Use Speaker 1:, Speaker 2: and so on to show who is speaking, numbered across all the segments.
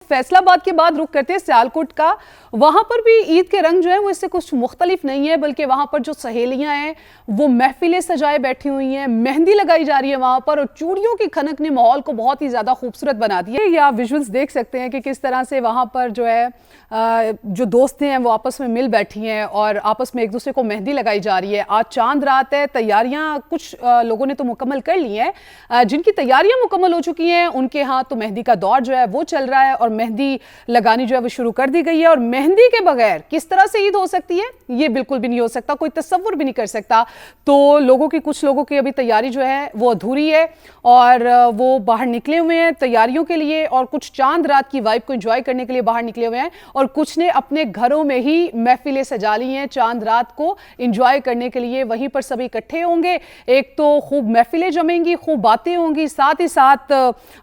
Speaker 1: फैसलाबाद के बाद रुख करते हैं सियालकोट का। वहां पर भी ईद के रंग जो है वो इससे कुछ मुख्तलिफ नहीं है, बल्कि वहां पर जो सहेलियां हैं वो महफिलें सजाए बैठी हुई हैं, मेहंदी लगाई जा रही है वहां पर, और चूड़ियों की खनक ने माहौल को बहुत ही ज्यादा खूबसूरत बना दिया है। या विजुअल्स देख सकते हैं कि किस तरह से वहां पर जो है जो दोस्तें हैं वो आपस में मिल बैठी हैं और आपस में एक दूसरे को मेहंदी लगाई जा रही है। आज चांद रात है, तैयारियां कुछ लोगों ने तो मुकम्मल कर ली हैं, जिनकी तैयारियां मुकम्मल हो चुकी हैं उनके यहाँ तो मेहंदी का दौर जो है वो चल रहा है और मेहंदी लगानी जो है वो शुरू कर दी गई है। और मेहंदी के बगैर किस तरह से ईद हो सकती है ये बिल्कुल भी नहीं हो सकता, कोई तसव्वुर भी नहीं कर सकता। तो कुछ लोगों की अभी तैयारी जो है वो अधूरी है और वो बाहर निकले हुए हैं तैयारियों के लिए, और कुछ चांद रात की वाइब को एंजॉय करने के लिए बाहर निकले हुए हैं, और कुछ ने अपने घरों में ही महफिलें सजा ली हैं चांद रात को एंजॉय करने के लिए। वहीं पर सभी इकट्ठे होंगे, एक तो खूब महफिलें जमेंगी, खूब बातें होंगी, साथ ही साथ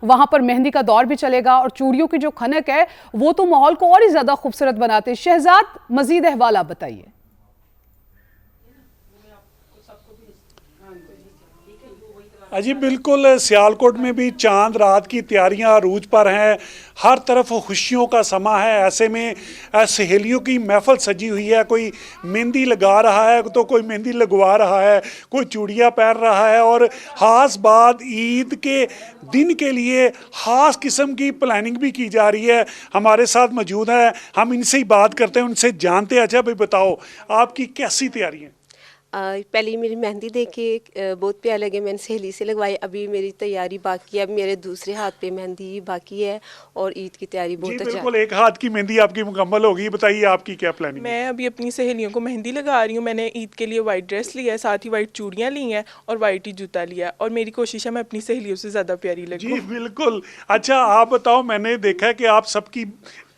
Speaker 1: वहां पर मेहंदी का दौर भी चलेगा और चूड़ियों की जो खनक है वो तो माहौल को और ही ज्यादा खूबसूरत बनाते हैं। शहजाद, मजीद अहवाल आप बताइए।
Speaker 2: जी बिल्कुल, सियालकोट में भी चांद रात की तैयारियां अरूज पर हैं। हर तरफ खुशियों का समा है। ऐसे में सहेलियों की महफिल सजी हुई है। कोई मेहंदी लगा रहा है तो कोई मेहंदी लगवा रहा है, कोई चूड़ियां पहन रहा है, और ख़ास बात ईद के दिन के लिए ख़ास किस्म की प्लानिंग भी की जा रही है। हमारे साथ मौजूद है, हम इनसे ही बात करते हैं, उनसे जानते हैं। अच्छा भाई बताओ, आपकी कैसी तैयारी है?
Speaker 3: पहले मेरी मेहंदी देख के बहुत प्यार लगे, मैंने सहेली से लगवाई। अभी मेरी तैयारी बाकी है, अब मेरे दूसरे हाथ पे मेहंदी बाकी है और ईद की तैयारी बहुत अच्छा।
Speaker 2: बिल्कुल, एक हाथ की मेहंदी आपकी मुकम्मल होगी। बताइए आपकी क्या प्लानिंग?
Speaker 4: मैं अभी अपनी सहेलियों को मेहंदी लगा रही हूँ। मैंने ईद के लिए वाइट ड्रेस लिया है, साथ ही वाइट चूड़ियाँ ली हैं और वाइट ही जूता लिया, और मेरी कोशिश है मैं अपनी सहेलियों से ज़्यादा प्यारी लगूँ।
Speaker 2: जी बिल्कुल। अच्छा आप बताओ, मैंने देखा कि आप सबकी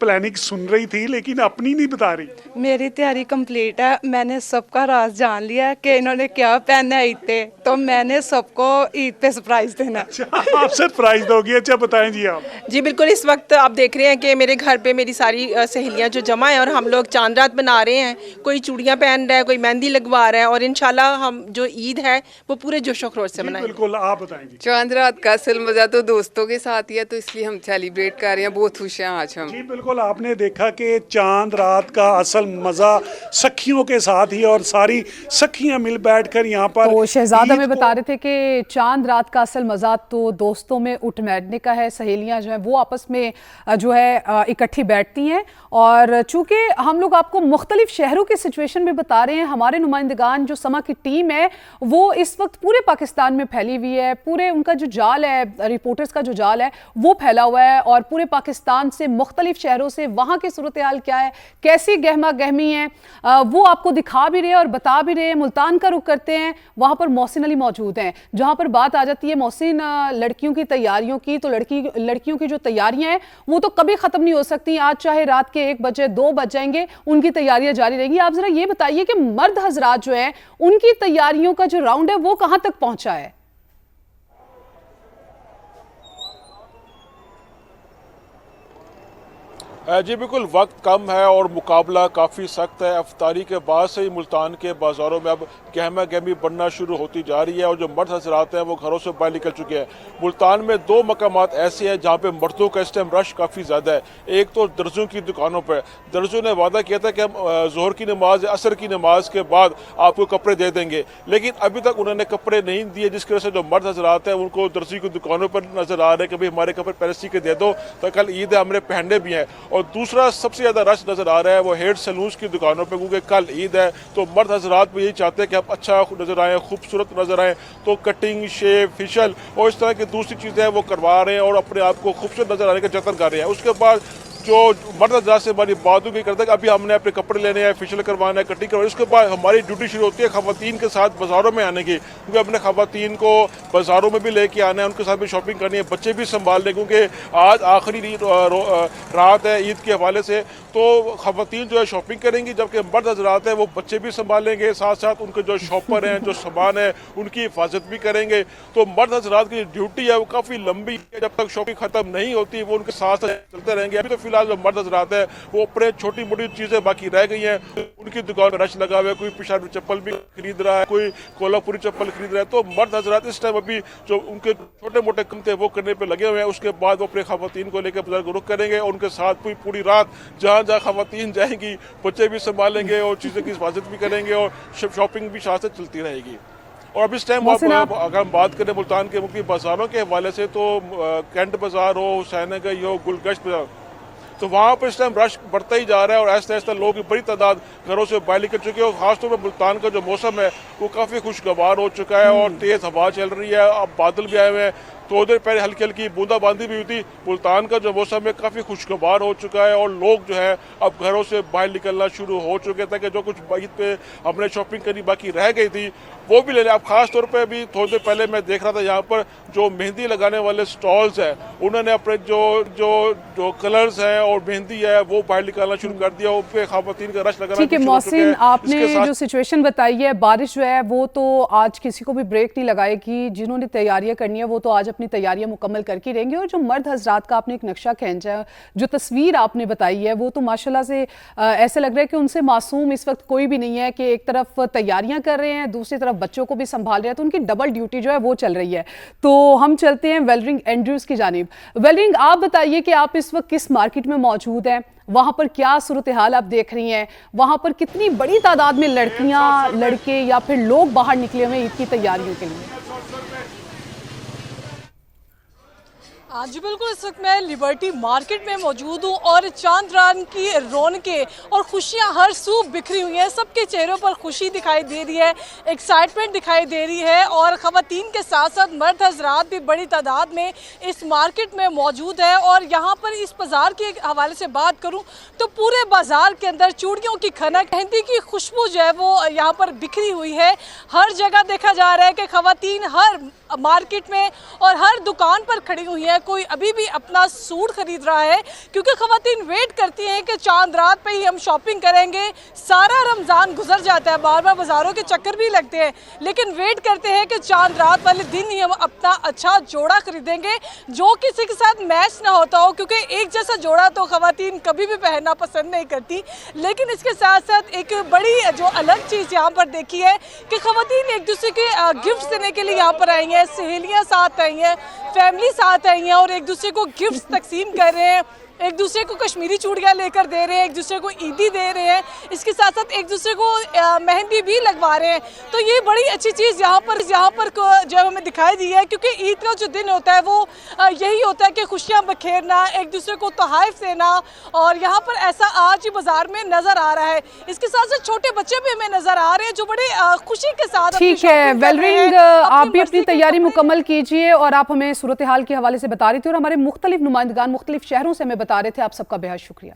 Speaker 2: प्लानिंग सुन रही थी लेकिन अपनी नहीं बता रही।
Speaker 5: मेरी तैयारी कंप्लीट है, मैंने सबका राज जान लिया कि इन्होंने क्या पहना है ईद पे, तो मैंने सबको ईद पे सरप्राइज देना।
Speaker 2: अच्छा, आप सरप्राइज दोगी? अच्छा बताएं जी आप।
Speaker 6: जी बिल्कुल, इस वक्त आप देख रहे हैं कि मेरे घर पे मेरी सारी सहेलियां जो जमा हैं और हम लोग चांद रात बना रहे हैं। कोई चूड़ियां पहन रहा है, कोई मेहंदी लगवा रहा है, और इंशाल्लाह हम जो ईद है वो पूरे जोशो खरोश से मनाएंगे।
Speaker 2: बिल्कुल, आप बताएंगे।
Speaker 7: चांद रात का असल मजा तो दोस्तों के साथ ही है, तो इसलिए हम सेलिब्रेट कर रहे हैं, बहुत खुश हैं आज हम।
Speaker 2: जी बिल्कुल, आपने देखा कि चांद रात का असल मजा सखियों के साथ ही, और सारी सखियां मिल बैठकर यहाँ पर।
Speaker 1: तो शहजाद हमें बता रहे थे कि चांद रात का असल मजा तो दोस्तों में उठ बैठने का है। सहेलियां जो हैं वो आपस में जो है इकट्ठी बैठती हैं, और चूंकि हम लोग आपको मुख्तलिफ शहरों की सिचुएशन में बता रहे हैं, हमारे नुमाइंदगान जो समा की टीम है वो इस वक्त पूरे पाकिस्तान में फैली हुई है। पूरे उनका जो जाल है, रिपोर्टर्स का जो जाल है वो फैला हुआ है, और पूरे पाकिस्तान से मुख्तलिफ शहरों से वहाँ की सूरत हाल क्या है, कैसी गहमा गहमी है, वो आपको दिखा भी रहे हैं और बता भी रहे हैं। मुल्तान का रुख करते हैं, वहाँ पर मोहसिन अली मौजूद हैं, जहाँ पर बात आ जाती है मोहसिन लड़कियों की तैयारियों की। तो लड़कियों की जो तैयारियां हैं वो तो कभी ख़त्म नहीं हो सकती। आज चाहे रात के 1 बजे 2 बज जाएंगे, उनकी तैयारियां जारी रहेंगी। आप ज़रा ये बताइए कि मर्द हजरात जो है उनकी तैयारियों का जो राउंड है वो कहाँ तक पहुँचा है?
Speaker 8: जी बिल्कुल, वक्त कम है और मुकाबला काफ़ी सख्त है। अफ्तारी के बाद से ही मुल्तान के बाज़ारों में अब गहमा गहमी बढ़ना शुरू होती जा रही है, और जो मर्द हज़रात हैं वो घरों से बाहर निकल चुके हैं। मुल्तान में 2 मकामात ऐसे हैं जहाँ पे मर्दों का इस टाइम रश काफ़ी ज़्यादा है। एक तो दर्जों की दुकानों पर दर्जों ने वादा किया था कि हम ज़ोहर की नमाज, असर की नमाज के बाद आपको कपड़े दे देंगे, लेकिन अभी तक उन्होंने कपड़े नहीं दिए, जिसकी वजह से जो मर्द हज़रात हैं उनको दर्जी की दुकानों पर नज़र आ रहे हैं कि भाई हमारे कपड़े पहले सी के दे दो, तो कल ईद है, हमने पहनने भी हैं। और दूसरा सबसे ज़्यादा रश नज़र आ रहा है वो हेयर सैलून्स की दुकानों पे, क्योंकि कल ईद है तो मर्द हज़रात भी यही चाहते हैं कि आप अच्छा नज़र आएँ, खूबसूरत नज़र आएँ, तो कटिंग, शेव, फेशियल और इस तरह की दूसरी चीज़ें वो करवा रहे हैं और अपने आप को खूबसूरत नज़र आने का जतन कर रहे हैं। उसके बाद जो मर्द हज़रात से हमारी बात भी करते हैं कि अभी हमने अपने कपड़े लेने हैं, फेशियल करवाना है, कटिंग करवाना है। उसके बाद हमारी ड्यूटी शुरू होती है ख़वातीन के साथ बाज़ारों में आने की, क्योंकि अपने ख़वातीन को बाज़ारों में भी लेके आना है, उनके साथ भी शॉपिंग करनी है, बच्चे भी संभालने, क्योंकि आज आखिरी रात है ईद के हवाले से। तो ख़वातीन जो है शॉपिंग करेंगी, जबकि मर्द हज़रात हैं वो बच्चे भी संभालेंगे, साथ साथ उनके जो शॉपर हैं, जो सामान है उनकी हिफाजत भी करेंगे। तो मर्द हज़रात की ड्यूटी है वो काफ़ी लंबी है, जब तक शॉपिंग ख़त्म नहीं होती वो उनके साथ चलते रहेंगे। अभी तो फिलहाल साथ जो मर्द हजरात हैं वो अपने छोटी मोटी चीज़ें बाकी रह गई हैं, उनकी दुकान में रश लगा हुआ है, कोई पेशावरी चप्पल भी खरीद रहा है, कोई कोल्हापुरी चप्पल खरीद रहा है। तो मर्द हजरात इस टाइम अभी जो उनके छोटे मोटे काम थे वो करने पे लगे हुए हैं। उसके बाद वो अपने खवातीन को लेकर बाजार को रुख करेंगे और उनके साथ पूरी रात जहाँ जहाँ खवातीन जाएंगी बच्चे भी संभालेंगे और चीज़ों की हिफाजत भी करेंगे और शॉपिंग भी साथ से चलती रहेगी। और अब इस टाइम अगर हम बात करें मुल्तान के मुख्तलिफ बाज़ारों के हवाले से तो कैंट बाज़ार हो, हुसैनगंज हो, गुलगश्त बाज़ार, तो वहाँ पर इस टाइम रश बढ़ता ही जा रहा है और ऐसा ऐसा लोगों की बड़ी तादाद घरों से बाहर निकल चुके हैं। और ख़ासतौर पर मुल्तान का जो मौसम है वो काफ़ी खुशगवार हो चुका है और तेज़ हवा चल रही है, अब बादल भी आए हुए हैं। तो देर पहले हल्की हल्की बूंदाबांदी भी हुई थी। मुल्तान का जो मौसम है काफ़ी खुशगवार हो चुका है और लोग जो है अब घरों से बाहर निकलना शुरू हो चुके थे कि जो कुछ ईद पे हमने शॉपिंग करनी बाकी रह गई थी वो भी ले लें। अब खास तौर पे भी थोड़ी देर पहले मैं देख रहा था यहाँ पर जो मेहंदी लगाने वाले स्टॉल्स हैं उन्होंने अपने जो कलर्स हैं और मेहंदी है वो बाहर निकालना शुरू कर दिया। उन पे ख़वातीन का रश लगाना।
Speaker 1: ठीक है मोहसिन, आपने जो सिचुएशन बताई है, बारिश जो है वो तो आज किसी को भी ब्रेक नहीं लगाएगी। जिन्होंने तैयारियां करनी है वो तो आज अपनी तैयारियां मुकम्मल करके रहेंगे। और जो मर्द हजरात का आपने एक नक्शा खींचा, जो तस्वीर आपने बताई है वो तो माशाल्लाह से ऐसे लग रहा है कि उनसे मासूम इस वक्त कोई भी नहीं है कि एक तरफ तैयारियां कर रहे हैं, दूसरी तरफ बच्चों को भी संभाल रहे हैं, तो उनकी डबल ड्यूटी जो है वो चल रही है। तो हम चलते हैं वेलरिंग एंड्रयूज की जानिब। वेलरिंग, आप बताइए कि आप इस वक्त किस मार्केट में मौजूद हैं, वहां पर क्या सूरत हाल आप देख रही हैं, वहां पर कितनी बड़ी तादाद में लड़कियां, लड़के या फिर लोग बाहर निकले हुए ईद की तैयारियों के लिए?
Speaker 9: जी बिल्कुल, इस वक्त मैं लिबर्टी मार्केट में मौजूद हूँ और चांद रात की रौनकें और खुशियाँ हर सू बिखरी हुई हैं। सबके चेहरों पर खुशी दिखाई दे रही है, एक्साइटमेंट दिखाई दे रही है और ख़वातीन के साथ साथ मर्द हजरात भी बड़ी तादाद में इस मार्केट में मौजूद है। और यहाँ पर इस बाज़ार के हवाले से बात करूँ तो पूरे बाज़ार के अंदर चूड़ियों की खनक, मेहंदी की खुशबू जो है वो यहाँ पर बिखरी हुई है। हर जगह देखा जा रहा है कि ख़वातीन हर मार्केट में और हर दुकान पर खड़ी हुई हैं। कोई अभी भी अपना सूट खरीद रहा है क्योंकि ख़वातीन वेट करती हैं कि चांद रात पे ही हम शॉपिंग करेंगे। सारा रमज़ान गुजर जाता है, बार बार बाज़ारों के चक्कर भी लगते हैं, लेकिन वेट करते हैं कि चांद रात वाले दिन ही हम अपना अच्छा जोड़ा खरीदेंगे जो किसी के साथ मैच ना होता हो, क्योंकि एक जैसा जोड़ा तो ख़वातीन कभी भी पहनना पसंद नहीं करती। लेकिन इसके साथ साथ एक बड़ी जो अलग चीज़ यहाँ पर देखी है कि ख़वातीन एक दूसरे के गिफ्ट देने के लिए यहाँ पर आई हैं, सहेलियाँ साथ आई हैं, फैमिली साथ आई हैं और एक दूसरे को गिफ्ट्स तकसीम कर रहे हैं। एक दूसरे को कश्मीरी चूड़ियाँ लेकर दे रहे हैं, एक दूसरे को ईदी दे रहे हैं, इसके साथ साथ एक दूसरे को मेहंदी भी लगवा रहे हैं। तो ये बड़ी अच्छी चीज़ यहाँ पर जो हमें दिखाई दी है, क्योंकि ईद का जो दिन होता है वो यही होता है कि खुशियाँ बखेरना, एक दूसरे को तोहफ़े देना, और यहाँ पर ऐसा आज ही बाजार में नज़र आ रहा है। इसके साथ साथ छोटे बच्चे भी हमें नज़र आ रहे हैं जो बड़े खुशी के साथ।
Speaker 1: ठीक है वेलरिंग, आप भी अपनी तैयारी मुकम्मल कीजिए और आप हमें सूरत हाल के हवाले से बता रही थी और हमारे मुख्तलिफ नुमाइंदगान मुख्तलिफ शहरों से हमें बता रहे थे। आप सबका बेहद शुक्रिया।